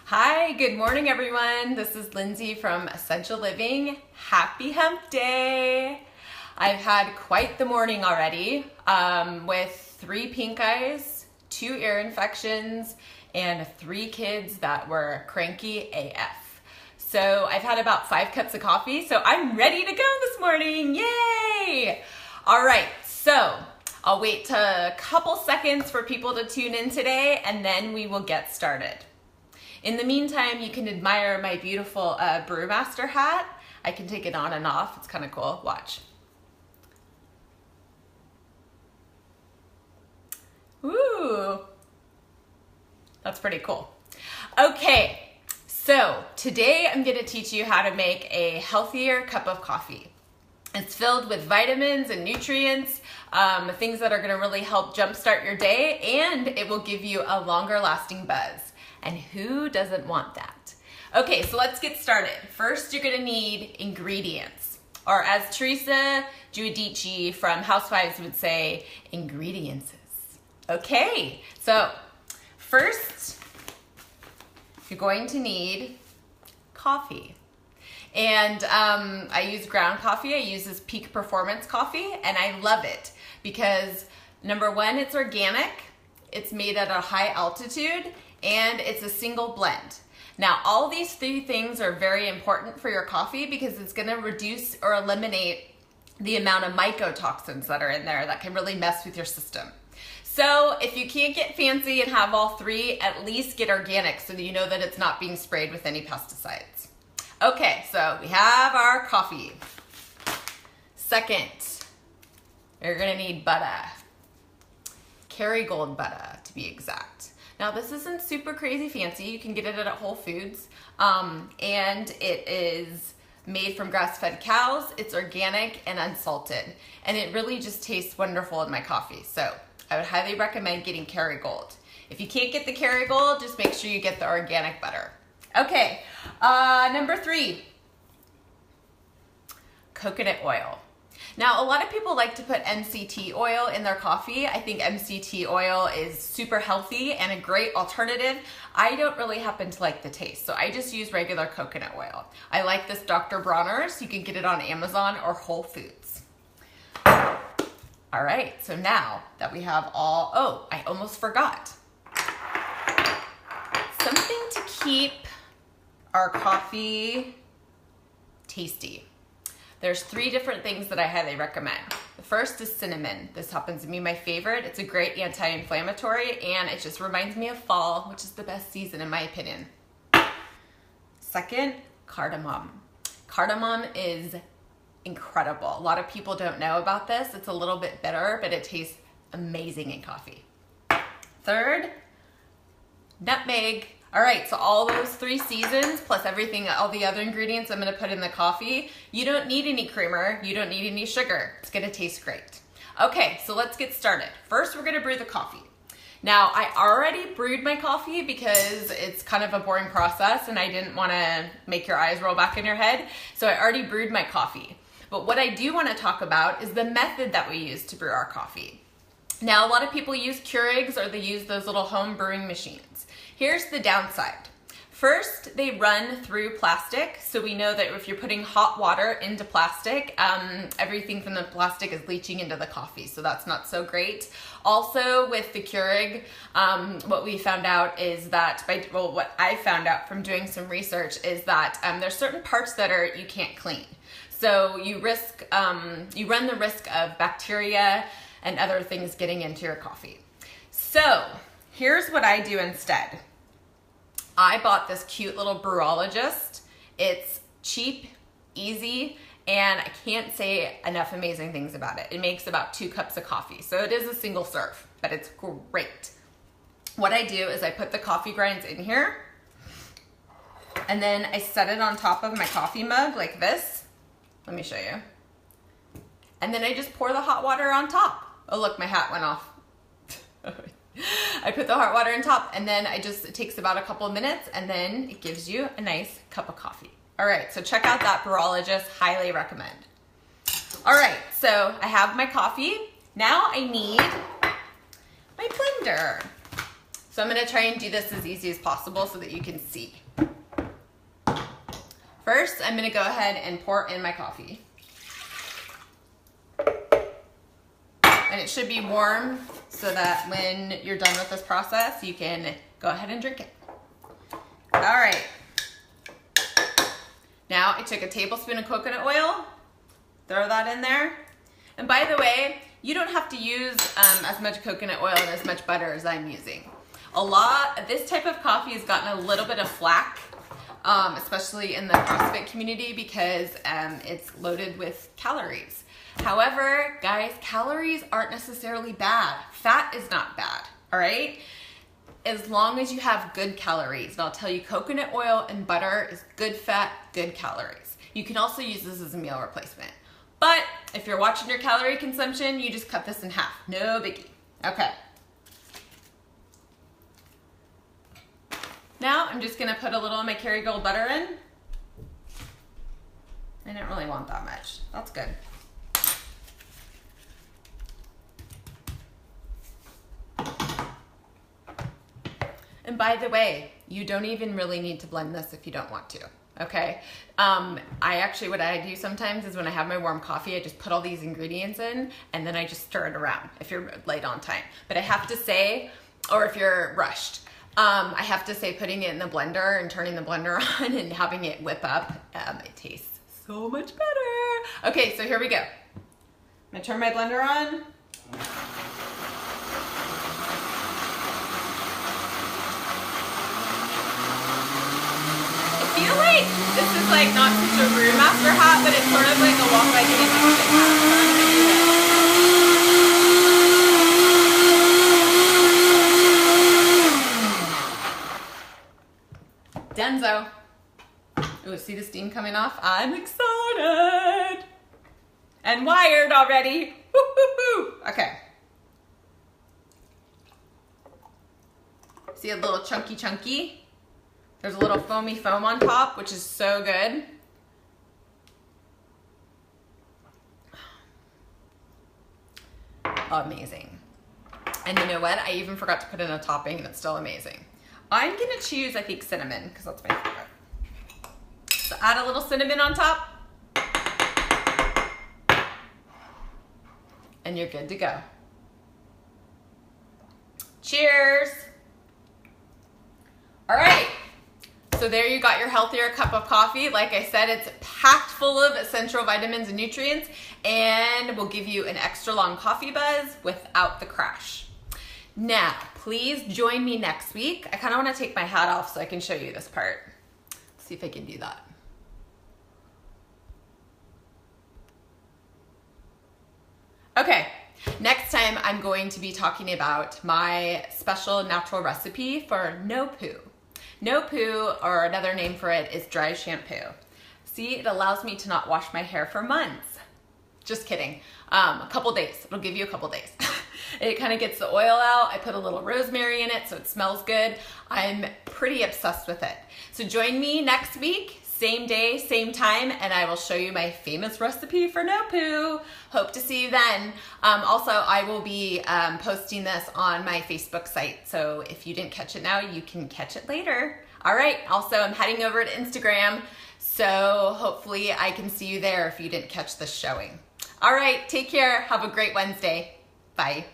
Hi, good morning everyone. This is Lindsay from Essential Living. Happy Hump Day. I've had quite the morning already with 3 pink eyes, 2 ear infections, and 3 kids that were cranky AF. So I've had about 5 cups of coffee, so I'm ready to go this morning. Yay! All right, so I'll wait a couple seconds for people to tune in today and then we will get started. In the meantime, you can admire my beautiful Brewmaster hat. I can take it on and off. It's kind of cool. Watch. Ooh, that's pretty cool. Okay, so today I'm going to teach you how to make a healthier cup of coffee. It's filled with vitamins and nutrients, things that are going to really help jumpstart your day, and it will give you a longer lasting buzz. And who doesn't want that? Okay, so let's get started. First, you're gonna need ingredients, or as Teresa Giudice from Housewives would say, ingredients. Okay, so first, you're going to need coffee. And I use ground coffee. I use this Peak Performance coffee, and I love it because number one, it's organic, it's made at a high altitude, and it's a single blend. Now, all these 3 things are very important for your coffee because it's gonna reduce or eliminate the amount of mycotoxins that are in there that can really mess with your system. So if you can't get fancy and have all 3, at least get organic so that you know that it's not being sprayed with any pesticides. Okay, so we have our coffee. Second, you're gonna need butter. Kerrygold butter, to be exact. Now, this isn't super crazy fancy. You can get it at Whole Foods, and it is made from grass-fed cows. It's organic and unsalted, and it really just tastes wonderful in my coffee. So I would highly recommend getting Kerrygold. If you can't get the Kerrygold, just make sure you get the organic butter. Okay, number 3, coconut oil. Now, a lot of people like to put MCT oil in their coffee. I think MCT oil is super healthy and a great alternative. I don't really happen to like the taste, so I just use regular coconut oil. I like this Dr. Bronner's. You can get it on Amazon or Whole Foods. All right, so now that we have all, oh, I almost forgot. Something to keep our coffee tasty. There's 3 different things that I highly recommend. The first is cinnamon. This happens to be my favorite. It's a great anti-inflammatory, and it just reminds me of fall, which is the best season in my opinion. Second, cardamom. Cardamom is incredible. A lot of people don't know about this. It's a little bit bitter, but it tastes amazing in coffee. Third, nutmeg. All right, so all those 3 seasons plus everything, all the other ingredients I'm gonna put in the coffee, you don't need any creamer, you don't need any sugar. It's gonna taste great. Okay, so let's get started. First, we're gonna brew the coffee. Now, I already brewed my coffee because it's kind of a boring process and I didn't wanna make your eyes roll back in your head, so I already brewed my coffee. But what I do wanna talk about is the method that we use to brew our coffee. Now, a lot of people use Keurigs or they use those little home brewing machines. Here's the downside. First, they run through plastic, so we know that if you're putting hot water into plastic, everything from the plastic is leaching into the coffee, so that's not so great. Also, with the Keurig, what we found out is that, what I found out from doing some research is that there's certain parts that you can't clean. So you run the risk of bacteria and other things getting into your coffee. So here's what I do instead. I bought this cute little Brewologist. It's cheap, easy, and I can't say enough amazing things about it. It makes about 2 cups of coffee, so it is a single serve, but it's great. What I do is I put the coffee grinds in here, and then I set it on top of my coffee mug like this. Let me show you. And then I just pour the hot water on top. Oh look, my hat went off. I put the hot water on top, and then it takes about a couple of minutes, and then it gives you a nice cup of coffee. All right, so check out that Brewologist, highly recommend. All right, so I have my coffee. Now I need my blender. So I'm gonna try and do this as easy as possible so that you can see. First, I'm gonna go ahead and pour in my coffee. And it should be warm so that when you're done with this process, you can go ahead and drink it. All right. Now I took a tablespoon of coconut oil, throw that in there. And by the way, you don't have to use as much coconut oil and as much butter as I'm using. This type of coffee has gotten a little bit of flack, especially in the CrossFit community, because it's loaded with calories. However, guys, calories aren't necessarily bad. Fat is not bad, all right? As long as you have good calories. And I'll tell you, coconut oil and butter is good fat, good calories. You can also use this as a meal replacement. But if you're watching your calorie consumption, you just cut this in half. No biggie. Okay. Now I'm just gonna put a little of my Kerrygold butter in. I didn't really want that much. That's good. And by the way, you don't even really need to blend this if you don't want to, okay? What I do sometimes is when I have my warm coffee, I just put all these ingredients in and then I just stir it around if you're late on time. But I have to say, or if you're rushed, I have to say putting it in the blender and turning the blender on and having it whip up, it tastes so much better. Okay, so here we go. I'm gonna turn my blender on. I feel like this is like not such a brewmaster hat, but it's sort of like a walk by Jimmy Fallon hat. So I'm gonna do this. Denzo. Ooh, see the steam coming off? I'm excited. And wired already. Woo, woo, woo. Okay. See a little chunky? There's a little foamy foam on top, which is so good. Amazing. And you know what? I even forgot to put in a topping and it's still amazing. I'm gonna choose, I think, cinnamon, because that's my favorite. So add a little cinnamon on top. And you're good to go. Cheers. All right. So there you got your healthier cup of coffee. Like I said, it's packed full of essential vitamins and nutrients and will give you an extra long coffee buzz without the crash. Now, please join me next week. I kind of want to take my hat off so I can show you this part. Let's see if I can do that. Okay, next time I'm going to be talking about my special natural recipe for no poo. No poo, or another name for it, is dry shampoo. See, it allows me to not wash my hair for months. Just kidding. A couple days. It'll give you a couple days. It kind of gets the oil out. I put a little rosemary in it so it smells good. I'm pretty obsessed with it. So join me next week, same day, same time, and I will show you my famous recipe for no poo. Hope to see you then. Also, I will be posting this on my Facebook site, so if you didn't catch it now, you can catch it later. All right, also I'm heading over to Instagram, so hopefully I can see you there if you didn't catch this showing. All right, take care. Have a great Wednesday. Bye.